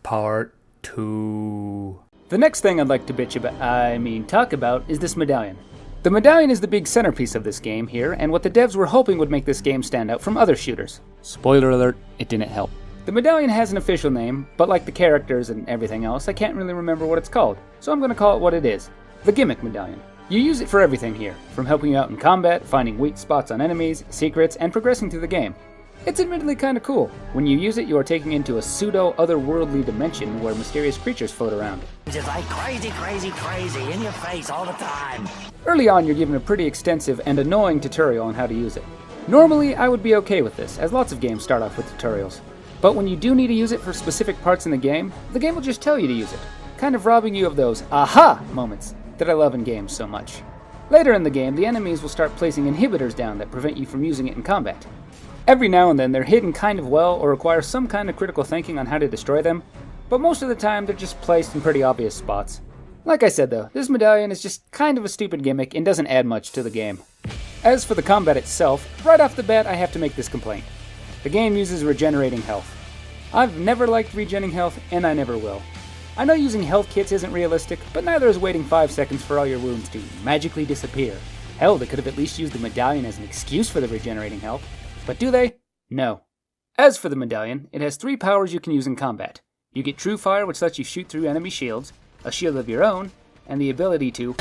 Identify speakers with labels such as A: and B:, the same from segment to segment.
A: Part 2.
B: The next thing I'd like to talk about is this medallion. The medallion is the big centerpiece of this game here, and what the devs were hoping would make this game stand out from other shooters. Spoiler alert, it didn't help. The medallion has an official name, but like the characters and everything else, I can't really remember what it's called, so I'm gonna call it what it is. The gimmick medallion. You use it for everything here, from helping you out in combat, finding weak spots on enemies, secrets, and progressing through the game. It's admittedly kinda cool. When you use it, you are taken into a pseudo-otherworldly dimension where mysterious creatures float around.
C: Just like crazy in your face all the time.
B: Early on, you're given a pretty extensive and annoying tutorial on how to use it. Normally, I would be okay with this, as lots of games start off with tutorials. But when you do need to use it for specific parts in the game will just tell you to use it, kind of robbing you of those aha moments that I love in games so much. Later in the game, the enemies will start placing inhibitors down that prevent you from using it in combat. Every now and then, they're hidden kind of well or require some kind of critical thinking on how to destroy them, but most of the time they're just placed in pretty obvious spots. Like I said though, this medallion is just kind of a stupid gimmick and doesn't add much to the game. As for the combat itself, right off the bat I have to make this complaint. The game uses regenerating health. I've never liked regenerating health, and I never will. I know using health kits isn't realistic, but neither is waiting 5 seconds for all your wounds to magically disappear. Hell, they could have at least used the medallion as an excuse for the regenerating health. But do they? No. As for the medallion, it has 3 powers you can use in combat. You get True Fire, which lets you shoot through enemy shields, a shield of your own, and the ability to...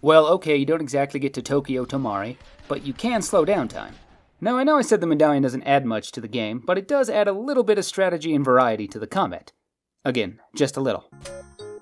B: Well, okay, you don't exactly get to Tokyo Tomari, but you can slow down time. Now, I know I said the medallion doesn't add much to the game, but it does add a little bit of strategy and variety to the combat. Again, just a little.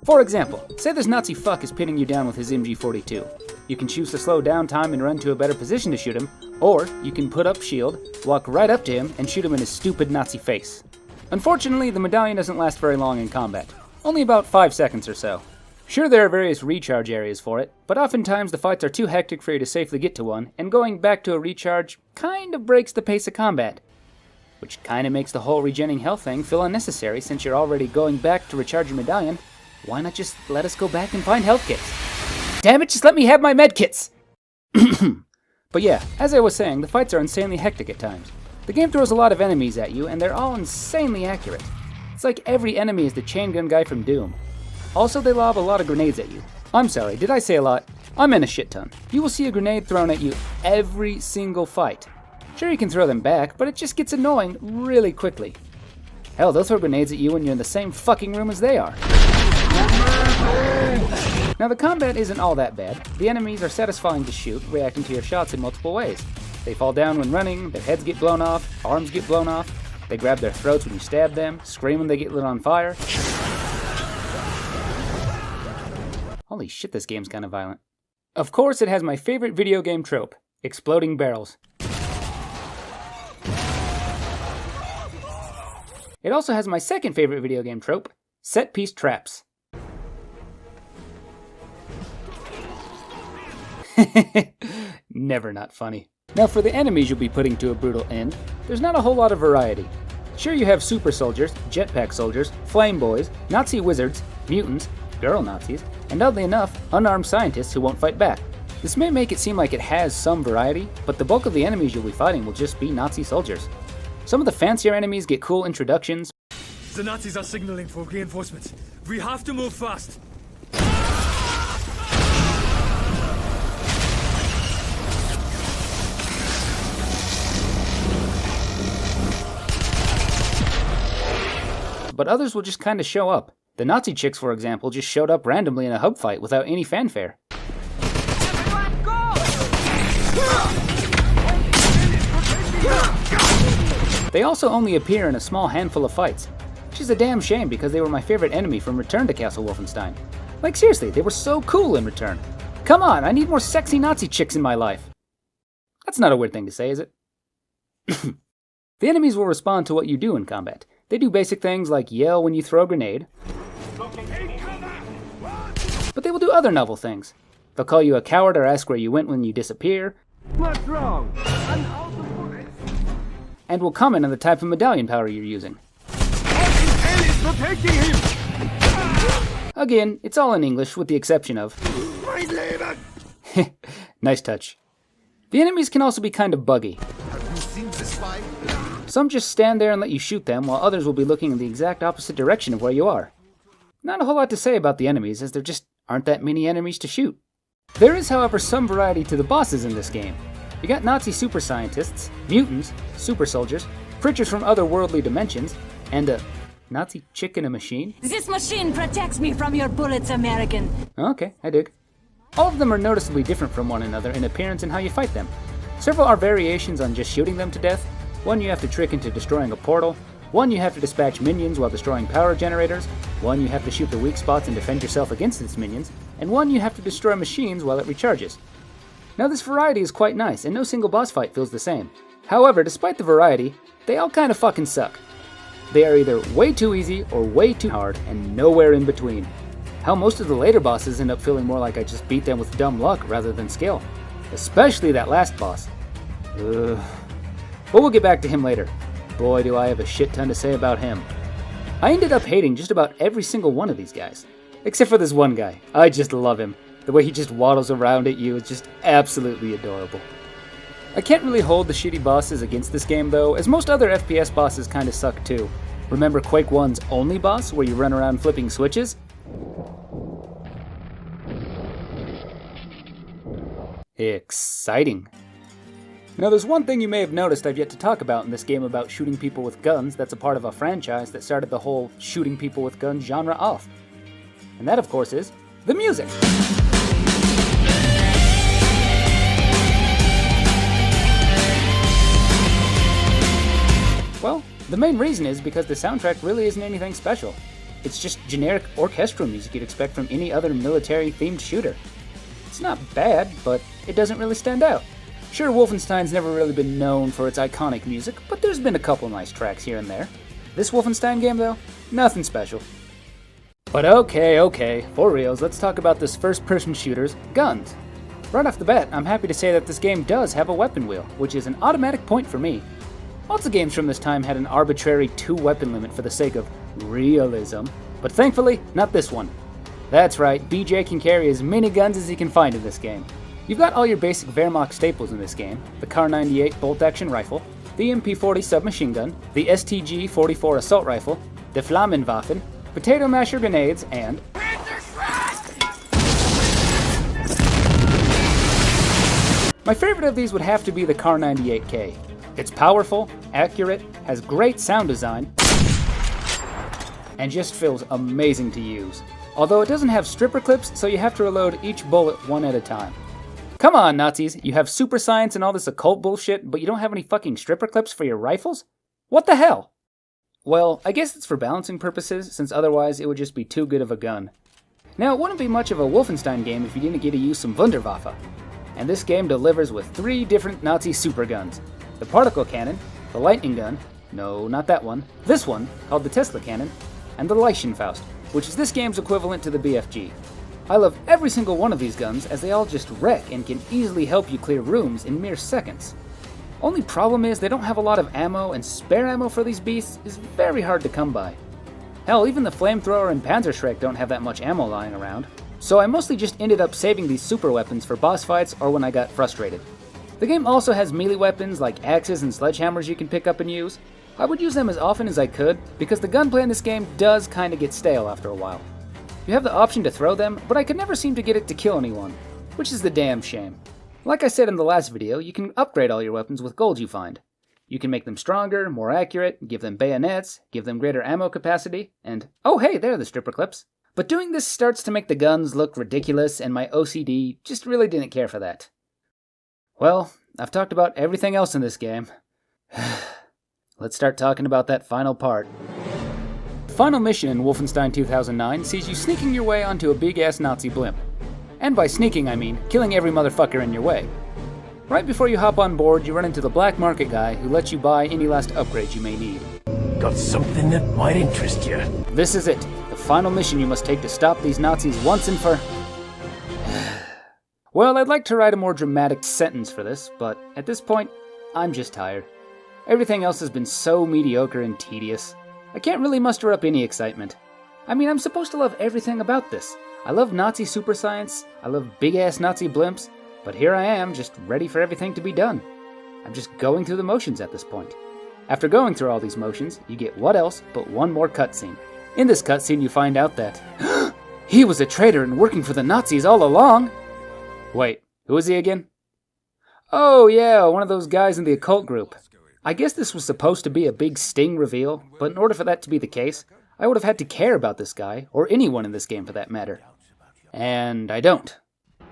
B: For example, say this Nazi fuck is pinning you down with his MG42. You can choose to slow down time and run to a better position to shoot him, or you can put up shield, walk right up to him, and shoot him in his stupid Nazi face. Unfortunately, the medallion doesn't last very long in combat, only about 5 seconds or so. Sure, there are various recharge areas for it, but oftentimes the fights are too hectic for you to safely get to one, and going back to a recharge kind of breaks the pace of combat. Which kinda makes the whole regenerating health thing feel unnecessary since you're already going back to recharge your medallion. Why not just let us go back and find health kits? Damn it, just let me have my med kits! But yeah, as I was saying, the fights are insanely hectic at times. The game throws a lot of enemies at you, and they're all insanely accurate. It's like every enemy is the chain gun guy from Doom. Also, they lob a lot of grenades at you. I'm sorry, did I say a lot? I meant a shit ton. You will see a grenade thrown at you every single fight. Sure, you can throw them back, but it just gets annoying really quickly. Hell, they'll throw grenades at you when you're in the same fucking room as they are. Now, the combat isn't all that bad. The enemies are satisfying to shoot, reacting to your shots in multiple ways. They fall down when running, their heads get blown off, arms get blown off, they grab their throats when you stab them, scream when they get lit on fire. Holy shit, this game's kinda violent. Of course, it has my favorite video game trope, exploding barrels. It also has my second favorite video game trope, set-piece traps. Never not funny. Now for the enemies you'll be putting to a brutal end, there's not a whole lot of variety. Sure, you have super soldiers, jetpack soldiers, flame boys, Nazi wizards, mutants, girl Nazis, and oddly enough, unarmed scientists who won't fight back. This may make it seem like it has some variety, but the bulk of the enemies you'll be fighting will just be Nazi soldiers. Some of the fancier enemies get cool introductions.
A: The Nazis are signaling for reinforcements. We have to move fast.
B: But others will just kinda show up. The Nazi chicks, for example, just showed up randomly in a hub fight without any fanfare. They also only appear in a small handful of fights, which is a damn shame because they were my favorite enemy from Return to Castle Wolfenstein. Like seriously, they were so cool in Return. Come on, I need more sexy Nazi chicks in my life. That's not a weird thing to say, is it? The enemies will respond to what you do in combat. They do basic things like yell when you throw a grenade, but they will do other novel things. They'll call you a coward or ask where you went when you disappear.
D: What's wrong?
B: And will comment on the type of medallion power you're using. Again, it's all in English with the exception of... Nice touch. The enemies can also be kind of buggy. Some just stand there and let you shoot them, while others will be looking in the exact opposite direction of where you are. Not a whole lot to say about the enemies, as there just aren't that many enemies to shoot. There is, however, some variety to the bosses in this game. You got Nazi super scientists, mutants, super soldiers, creatures from other worldly dimensions, and a Nazi chick in a machine.
D: This machine protects me from your bullets, American.
B: Okay, I dig. All of them are noticeably different from one another in appearance and how you fight them. Several are variations on just shooting them to death. One you have to trick into destroying a portal. One you have to dispatch minions while destroying power generators. One you have to shoot the weak spots and defend yourself against its minions. And one you have to destroy machines while it recharges. Now this variety is quite nice, and no single boss fight feels the same. However, despite the variety, they all kind of fucking suck. They are either way too easy or way too hard, and nowhere in between. Hell, most of the later bosses end up feeling more like I just beat them with dumb luck rather than skill. Especially that last boss. But we'll get back to him later. Boy, do I have a shit ton to say about him. I ended up hating just about every single one of these guys. Except for this one guy. I just love him. The way he just waddles around at you is just absolutely adorable. I can't really hold the shitty bosses against this game though, as most other FPS bosses kinda suck too. Remember Quake 1's only boss, where you run around flipping switches? Exciting. Now there's one thing you may have noticed I've yet to talk about in this game about shooting people with guns that's a part of a franchise that started the whole shooting people with guns genre off. And that of course is the music. Well, the main reason is because the soundtrack really isn't anything special. It's just generic orchestral music you'd expect from any other military-themed shooter. It's not bad, but it doesn't really stand out. Sure, Wolfenstein's never really been known for its iconic music, but there's been a couple nice tracks here and there. This Wolfenstein game, though, nothing special. But okay, for reals, let's talk about this first-person shooter's guns. Right off the bat, I'm happy to say that this game does have a weapon wheel, which is an automatic point for me. Lots of games from this time had an arbitrary 2-weapon limit for the sake of realism, but thankfully, not this one. That's right, BJ can carry as many guns as he can find in this game. You've got all your basic Wehrmacht staples in this game: the Kar-98 bolt-action rifle, the MP-40 submachine gun, the STG-44 assault rifle, the Flammenwaffen, potato masher grenades, and my favorite of these would have to be the Kar-98K. It's powerful, accurate, has great sound design, and just feels amazing to use. Although it doesn't have stripper clips, so you have to reload each bullet one at a time. Come on, Nazis, you have super science and all this occult bullshit, but you don't have any fucking stripper clips for your rifles? What the hell? Well, I guess it's for balancing purposes, since otherwise it would just be too good of a gun. Now, it wouldn't be much of a Wolfenstein game if you didn't get to use some Wunderwaffe. And this game delivers with 3 different Nazi super guns. The particle cannon, the lightning gun, no, not that one, this one, called the Tesla cannon, and the Leichenfaust, which is this game's equivalent to the BFG. I love every single one of these guns, as they all just wreck and can easily help you clear rooms in mere seconds. Only problem is they don't have a lot of ammo, and spare ammo for these beasts is very hard to come by. Hell, even the flamethrower and Panzerschreck don't have that much ammo lying around, so I mostly just ended up saving these super weapons for boss fights or when I got frustrated. The game also has melee weapons like axes and sledgehammers you can pick up and use. I would use them as often as I could, because the gunplay in this game does kinda get stale after a while. You have the option to throw them, but I could never seem to get it to kill anyone, which is the damn shame. Like I said in the last video, you can upgrade all your weapons with gold you find. You can make them stronger, more accurate, give them bayonets, give them greater ammo capacity, and oh hey, there are the stripper clips. But doing this starts to make the guns look ridiculous, and my OCD just really didn't care for that. Well, I've talked about everything else in this game. Let's start talking about that final part. The final mission in Wolfenstein 2009 sees you sneaking your way onto a big-ass Nazi blimp. And by sneaking, I mean killing every motherfucker in your way. Right before you hop on board, you run into the black market guy who lets you buy any last upgrades you may need.
C: Got something that might interest you.
B: This is it, the final mission you must take to stop these Nazis once and for... Well, I'd like to write a more dramatic sentence for this, but at this point, I'm just tired. Everything else has been so mediocre and tedious. I can't really muster up any excitement. I mean, I'm supposed to love everything about this. I love Nazi super science, I love big-ass Nazi blimps, but here I am, just ready for everything to be done. I'm just going through the motions at this point. After going through all these motions, you get what else but one more cutscene. In this cutscene, you find out that he was a traitor and working for the Nazis all along. Wait, who is he again? Oh yeah, one of those guys in the occult group. I guess this was supposed to be a big Sting reveal, but in order for that to be the case, I would have had to care about this guy, or anyone in this game for that matter. And I don't.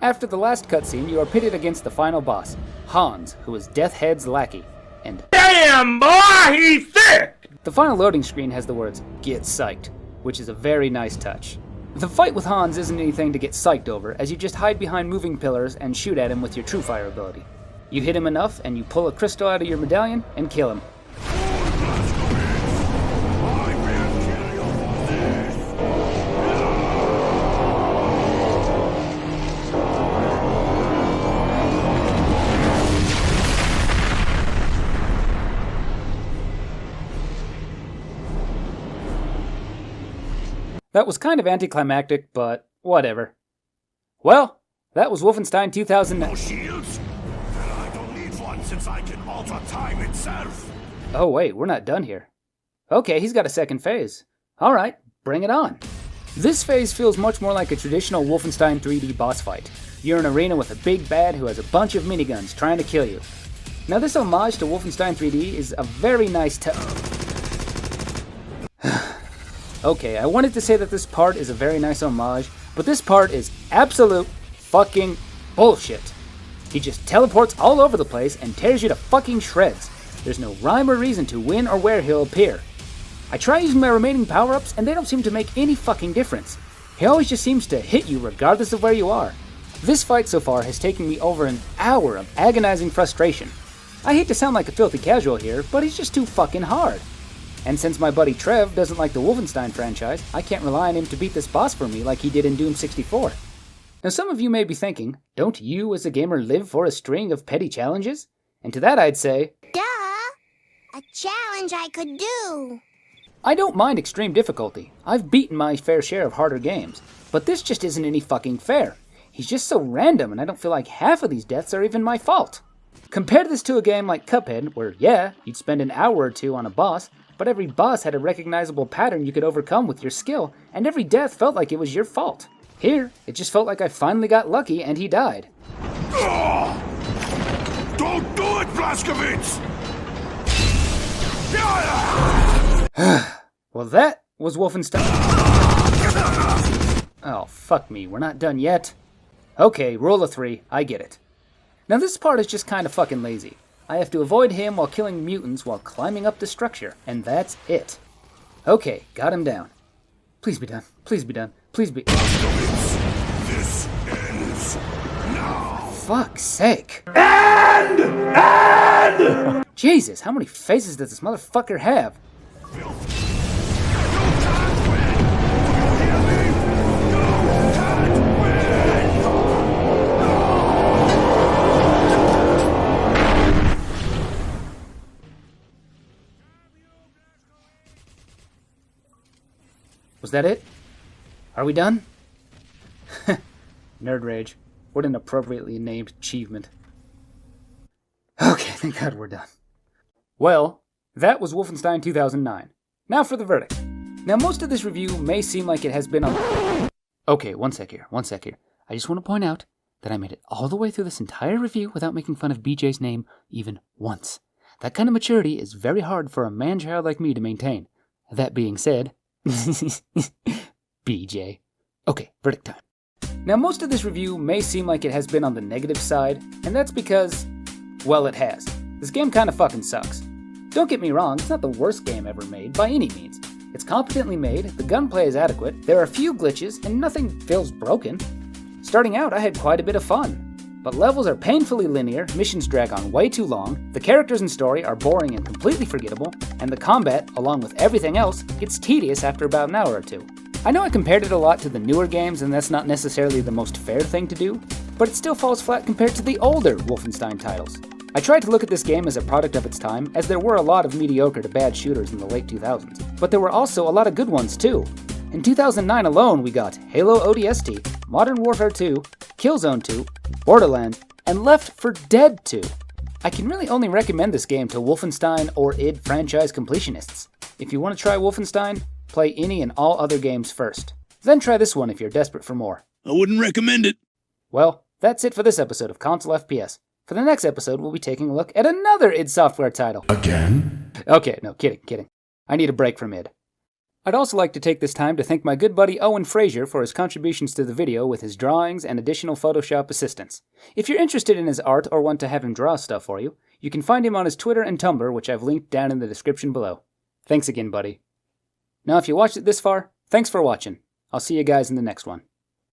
B: After the last cutscene, you are pitted against the final boss, Hans, who is Deathhead's lackey, and damn boy, he's thick! The final loading screen has the words, "Get psyched," which is a very nice touch. The fight with Hans isn't anything to get psyched over, as you just hide behind moving pillars and shoot at him with your True Fire ability. You hit him enough, and you pull a crystal out of your medallion and kill him. That was kind of anticlimactic, but whatever. Well, that was Wolfenstein 2009.
E: No shields? Then I don't need one since I can alter time itself.
B: Oh wait, we're not done here. Okay, he's got a second phase. Alright, bring it on. This phase feels much more like a traditional Wolfenstein 3D boss fight. You're in an arena with a big bad who has a bunch of miniguns trying to kill you. Now this homage to Wolfenstein 3D is a very nice touch. Okay, I wanted to say that this part is a very nice homage, but this part is absolute fucking bullshit. He just teleports all over the place and tears you to fucking shreds. There's no rhyme or reason to when or where he'll appear. I try using my remaining power-ups and they don't seem to make any fucking difference. He always just seems to hit you regardless of where you are. This fight so far has taken me over an hour of agonizing frustration. I hate to sound like a filthy casual here, but he's just too fucking hard. And since my buddy Trev doesn't like the Wolfenstein franchise, I can't rely on him to beat this boss for me like he did in Doom 64. Now some of you may be thinking, don't you as a gamer live for a string of petty challenges? And to that I'd say,
F: duh! A challenge I could do!
B: I don't mind extreme difficulty. I've beaten my fair share of harder games. But this just isn't any fucking fair. He's just so random and I don't feel like half of these deaths are even my fault. Compare this to a game like Cuphead, where yeah, you'd spend an hour or two on a boss, but every boss had a recognizable pattern you could overcome with your skill, and every death felt like it was your fault. Here, it just felt like I finally got lucky and he died.
E: Don't do it, Blazkowicz!
B: Well, that was Wolfenstein. Oh, fuck me, we're not done yet. Okay, rule of 3, I get it. Now this part is just kind of fucking lazy. I have to avoid him while killing mutants while climbing up the structure, and that's it. Okay, got him down. Please be done, please be done, please be...
E: This ends now!
B: Fuck's sake. Jesus, how many faces does this motherfucker have? Was that it? Are we done? Nerd rage. What an appropriately named achievement. Okay, thank God we're done. Well, that was Wolfenstein 2009. Now for the verdict. Now most of this review may seem like it has been on... Okay, one sec here. I just want to point out that I made it all the way through this entire review without making fun of BJ's name even once. That kind of maturity is very hard for a man-child like me to maintain. That being said... BJ. Okay, verdict time. Now most of this review may seem like it has been on the negative side, and that's because, well, it has. This game kinda fucking sucks. Don't get me wrong, it's not the worst game ever made, by any means. It's competently made, the gunplay is adequate, there are a few glitches, and nothing feels broken. Starting out, I had quite a bit of fun. But levels are painfully linear, missions drag on way too long, the characters and story are boring and completely forgettable, and the combat, along with everything else, gets tedious after about an hour or two. I know I compared it a lot to the newer games, and that's not necessarily the most fair thing to do, but it still falls flat compared to the older Wolfenstein titles. I tried to look at this game as a product of its time, as there were a lot of mediocre to bad shooters in the late 2000s, but there were also a lot of good ones too. In 2009 alone, we got Halo ODST, Modern Warfare 2, Killzone 2, Borderlands, and Left 4 Dead 2. I can really only recommend this game to Wolfenstein or id franchise completionists. If you want to try Wolfenstein, play any and all other games first. Then try this one if you're desperate for more.
G: I wouldn't recommend it.
B: Well, that's it for this episode of Console FPS. For the next episode, we'll be taking a look at another id Software title.
E: Again?
B: Okay, no, kidding. I need a break from id. I'd also like to take this time to thank my good buddy Owen Fraser for his contributions to the video with his drawings and additional Photoshop assistance. If you're interested in his art or want to have him draw stuff for you, you can find him on his Twitter and Tumblr, which I've linked down in the description below. Thanks again, buddy. Now, if you watched it this far, thanks for watching. I'll see you guys in the next one.